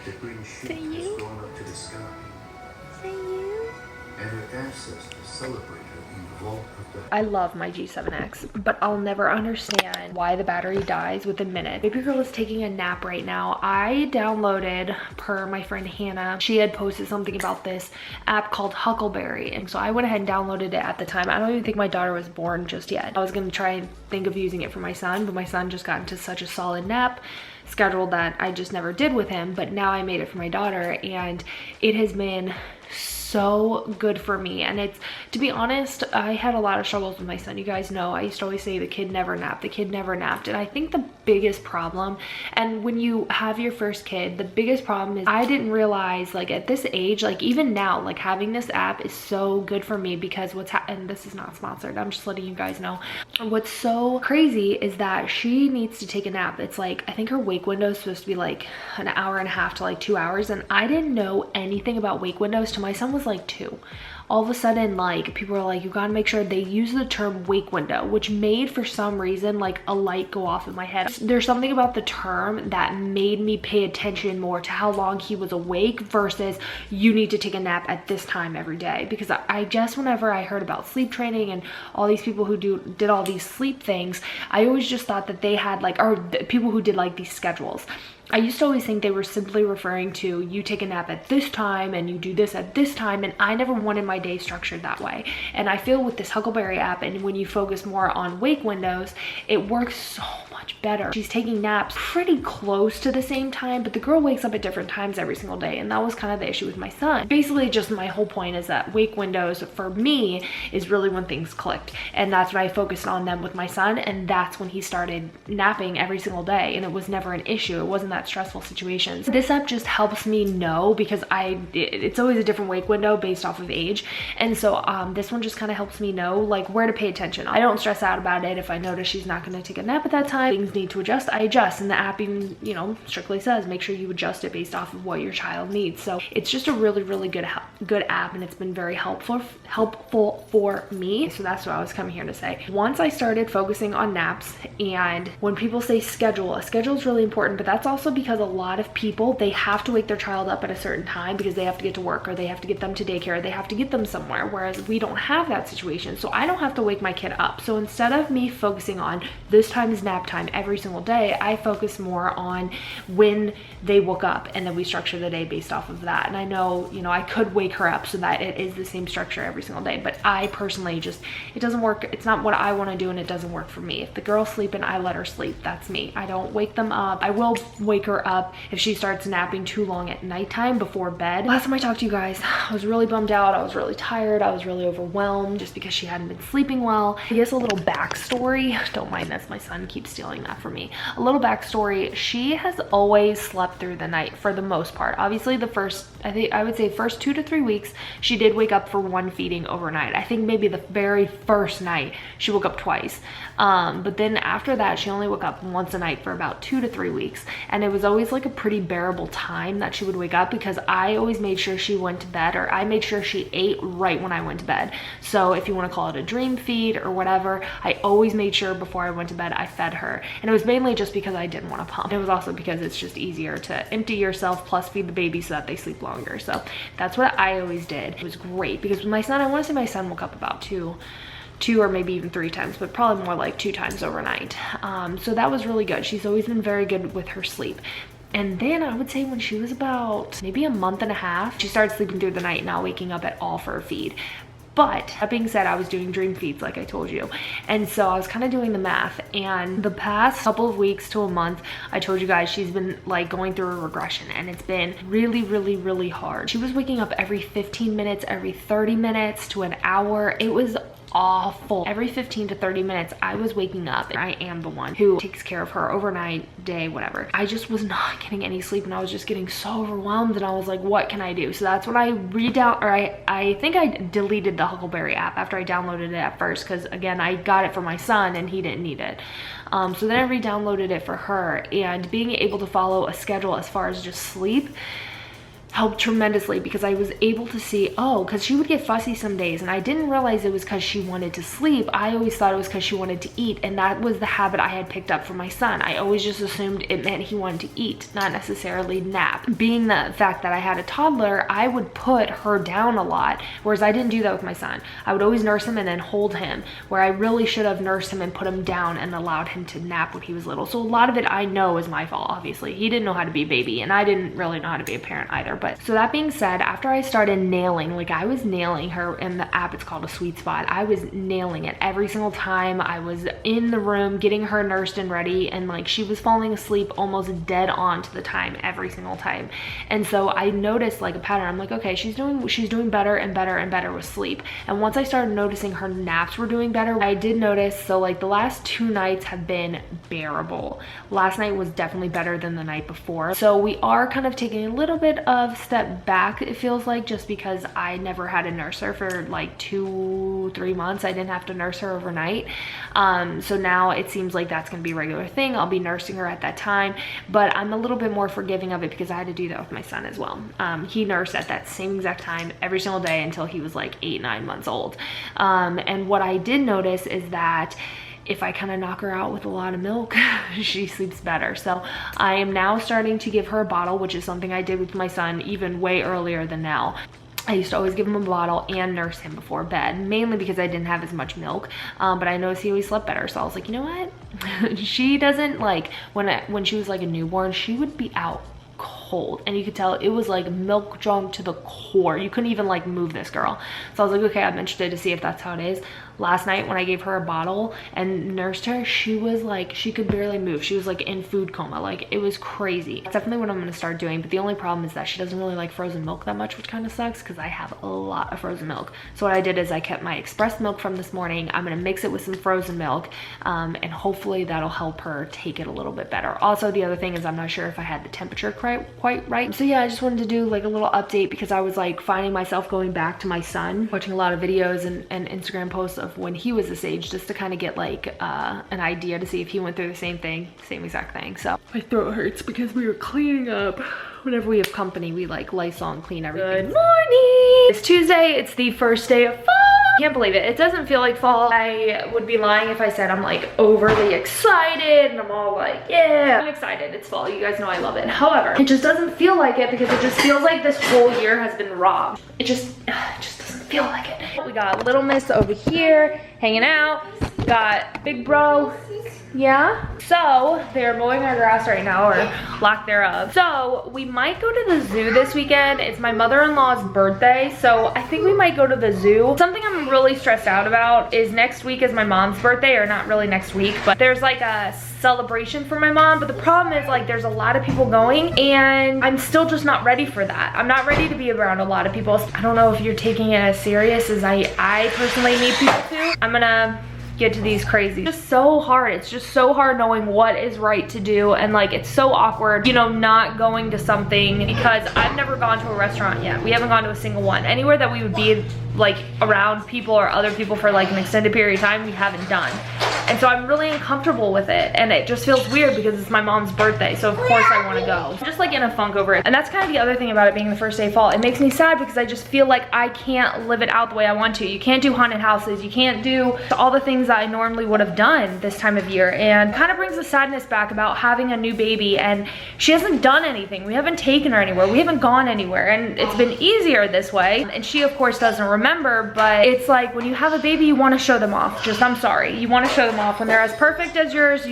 The green shoot Say you. has gone up to the sky. Say you. And her ancestors celebrate her in the vault of the... I love my G7X, but I'll never understand why the battery dies within minutes. Baby girl is taking a nap right now. I downloaded, per my friend Hannah, she had posted something about this app called Huckleberry, and so I went ahead and downloaded it at the time. I don't even think my daughter was born just yet. I was gonna try and think of using it for my son, but my son just got into such a solid nap schedule that I just never did with him. But now I made it for my daughter, and it has been so good for me. And it's, to be honest, I had a lot of struggles with my son. You guys know I used to always say the kid never napped, the kid never napped. And I think the biggest problem, and when you have your first kid, the biggest problem is I didn't realize, like, at this age, like even now, like having this app is so good for me, because and this is not sponsored, I'm just letting you guys know. What's so crazy is that she needs to take a nap. It's like, I think her wake window is supposed to be like an hour and a half to like 2 hours, and I didn't know anything about wake windows till my son was like 2. All of a sudden, like, people are like, you gotta make sure, they use the term wake window, which made, for some reason, like a light go off in my head. There's something about the term that made me pay attention more to how long he was awake versus you need to take a nap at this time every day. Because I just, whenever I heard about sleep training and all these people who did all these sleep things, I always just thought that they had like, or people who did like these schedules. I used to always think they were simply referring to you take a nap at this time and you do this at this time, and I never wanted my day structured that way. And I feel with this Huckleberry app, and when you focus more on wake windows, it works so much better. She's taking naps pretty close to the same time, but the girl wakes up at different times every single day, and that was kind of the issue with my son. Basically, just my whole point is that wake windows for me is really when things clicked, and that's when I focused on them with my son, and that's when he started napping every single day, and it was never an issue. It wasn't that stressful situations. This app just helps me know, because it's always a different wake window based off of age, and so this one just kind of helps me know like where to pay attention. I don't stress out about it. If I notice she's not going to take a nap at that time, things need to adjust, I adjust. And the app even, you know, strictly says make sure you adjust it based off of what your child needs. So it's just a really good app, and it's been very helpful for me. So that's what I was coming here to say. Once I started focusing on naps, and when people say schedule, a schedule is really important, but that's also because a lot of people, they have to wake their child up at a certain time because they have to get to work, or they have to get them to daycare, or they have to get them somewhere, whereas we don't have that situation. So I don't have to wake my kid up. So instead of me focusing on this time is nap time every single day, I focus more on when they woke up, and then we structure the day based off of that. And I know, you know, I could wake her up so that it is the same structure every single day, but I personally just, it doesn't work. It's not what I want to do, and it doesn't work for me. If the girl's sleeping, I let her sleep. That's me. I don't wake them up. I will wake her up if she starts napping too long at nighttime before bed. Last time I talked to you guys, I was really bummed out. I was really tired. I was really overwhelmed just because she hadn't been sleeping well. I guess a little backstory, don't mind this, my son keeps stealing that from me. A little backstory, she has always slept through the night for the most part. Obviously the first, I would say first 2 to 3 weeks, she did wake up for one feeding overnight. I think maybe the very first night she woke up twice. But then after that, she only woke up once a night for about 2 to 3 weeks. And it was always like a pretty bearable time that she would wake up, because I always made sure she went to bed, or I made sure she ate right when I went to bed. So if you want to call it a dream feed or whatever, I always made sure before I went to bed I fed her. And it was mainly just because I didn't want to pump. It was also because it's just easier to empty yourself plus feed the baby so that they sleep longer. So that's what I always did. It was great because with my son, I want to say my son woke up about two or maybe even 3 times, but probably more like 2 times overnight. So that was really good. She's always been very good with her sleep. And then I would say when she was about maybe a month and a half, she started sleeping through the night, not waking up at all for a feed. But that being said, I was doing dream feeds like I told you. And so I was kind of doing the math, and the past couple of weeks to a month, I told you guys she's been like going through a regression, and it's been really hard. She was waking up every 15 minutes, every 30 minutes to an hour. It was awful. Every 15 to 30 minutes I was waking up, and I am the one who takes care of her overnight, day, whatever. I just was not getting any sleep, and I was just getting so overwhelmed, and I was like, what can I do? So that's when I I think I deleted the Huckleberry app after I downloaded it at first, because again, I got it for my son and he didn't need it. So then I re-downloaded it for her, and being able to follow a schedule as far as just sleep helped tremendously because I was able to see, oh, because she would get fussy some days and I didn't realize it was because she wanted to sleep. I always thought it was because she wanted to eat, and that was the habit I had picked up from my son. I always just assumed it meant he wanted to eat, not necessarily nap. Being the fact that I had a toddler, I would put her down a lot, whereas I didn't do that with my son. I would always nurse him and then hold him, where I really should have nursed him and put him down and allowed him to nap when he was little. So a lot of it I know is my fault, obviously. He didn't know how to be a baby, and I didn't really know how to be a parent either. But so that being said, after I started nailing, like I was nailing her in the app, it's called a sweet spot. I was nailing it every single time I was in the room getting her nursed and ready, and like she was falling asleep almost dead on to the time every single time. And so I noticed like a pattern. I'm like, okay, she's doing better and better and better with sleep. And once I started noticing her naps were doing better, I did notice, so like the last 2 nights have been bearable. Last night was definitely better than the night before. So we are kind of taking a little bit of step back, it feels like, just because I never had to nurse her for like 2-3 months. I didn't have to nurse her overnight. So now it seems like that's gonna be a regular thing. I'll be nursing her at that time, but I'm a little bit more forgiving of it because I had to do that with my son as well. He nursed at that same exact time every single day until he was like 8-9 months old. And what I did notice is that if I kind of knock her out with a lot of milk, she sleeps better. So I am now starting to give her a bottle, which is something I did with my son even way earlier than now. I used to always give him a bottle and nurse him before bed, mainly because I didn't have as much milk, but I noticed he always slept better. So I was like, you know what? She doesn't like, when she was like a newborn, she would be out cold, and you could tell it was like milk drunk to the core. You couldn't even like move this girl. So I was like, okay, I'm interested to see if that's how it is. Last night when I gave her a bottle and nursed her, she was like, she could barely move. She was like in food coma. Like it was crazy. It's definitely what I'm gonna start doing, but the only problem is that she doesn't really like frozen milk that much, which kind of sucks because I have a lot of frozen milk. So what I did is I kept my express milk from this morning. I'm gonna mix it with some frozen milk, and hopefully that'll help her take it a little bit better. Also, the other thing is I'm not sure if I had the temperature quite right. So yeah, I just wanted to do like a little update because I was like finding myself going back to my son, watching a lot of videos and Instagram posts of when he was this age, just to kind of get like an idea to see if he went through the same exact thing. So my throat hurts because we were cleaning up. Whenever we have company, we like Lysol and clean everything. Good morning! It's Tuesday. It's the first day of fall. Can't believe it. It doesn't feel like fall. I would be lying if I said I'm like overly excited and I'm all like, yeah, I'm excited. It's fall. You guys know I love it. However, it just doesn't feel like it because it just feels like this whole year has been robbed. It just doesn't feel like it. We got Little Miss over here hanging out. Got Big Bro. Yeah. So they're mowing our grass right now, or lack thereof. So we might go to the zoo this weekend. It's my mother-in-law's birthday, so I think we might go to the zoo. Something I'm really stressed out about is next week is my mom's birthday, or not really next week, but there's like a celebration for my mom. But the problem is like there's a lot of people going and I'm still just not ready for that. I'm not ready to be around a lot of people. I don't know if you're taking it as serious as I personally need people to. I'm gonna get to these crazies. It's just so hard. It's just so hard knowing what is right to do, and like it's so awkward, you know, not going to something because I've never gone to a restaurant yet. We haven't gone to a single one. Anywhere that we would be like around people or other people for like an extended period of time, we haven't done. And so I'm really uncomfortable with it, and it just feels weird because it's my mom's birthday, so of course I want to go. I'm just like in a funk over it. And that's kind of the other thing about it being the first day of fall. It makes me sad because I just feel like I can't live it out the way I want to. You can't do haunted houses, you can't do all the things that I normally would have done this time of year, and kind of brings the sadness back about having a new baby, and she hasn't done anything. We haven't taken her anywhere, we haven't gone anywhere, and it's been easier this way. And she of course doesn't remember, but it's like when you have a baby, you want to show them off. I'm sorry, you want to show them off. When they're as perfect as yours,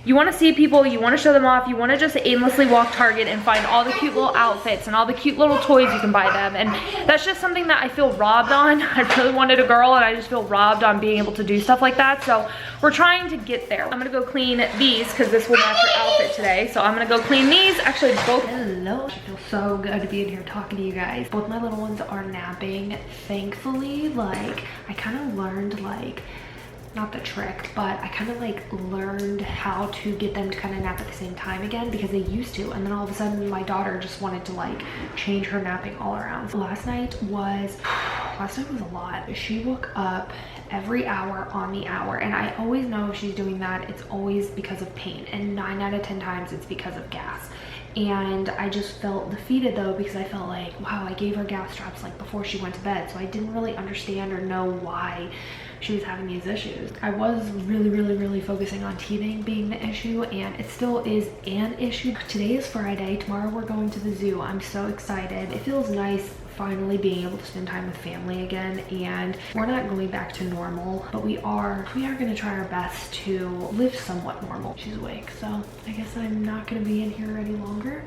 you want to see people, you want to show them off, you want to just aimlessly walk Target and find all the cute little outfits and all the cute little toys you can buy them. And that's just something that I feel robbed on. I really wanted a girl and I just feel robbed on being able to do stuff like that. So we're trying to get there. I'm gonna go clean these because this will match her outfit today. So I'm gonna go clean these. Actually, both. Hello. I feel so good to be in here talking to you guys. Both my little ones are napping. Thankfully, like I kind of learned like, not the trick, but I kind of like learned how to get them to kind of nap at the same time again, because they used to, and then all of a sudden my daughter just wanted to like change her napping all around. Last night was a lot. She woke up every hour on the hour, and I always know if she's doing that, it's always because of pain, and 9 out of 10 times it's because of gas. And I just felt defeated though, because I felt like, wow, I gave her gas straps like before she went to bed, so I didn't really understand or know why she was having these issues. I was really focusing on teething being the issue, and it still is an issue. Today is Friday, tomorrow we're going to the zoo. I'm so excited. It feels nice finally being able to spend time with family again, and we're not going back to normal, but we are gonna try our best to live somewhat normal. She's awake, so I guess I'm not gonna be in here any longer.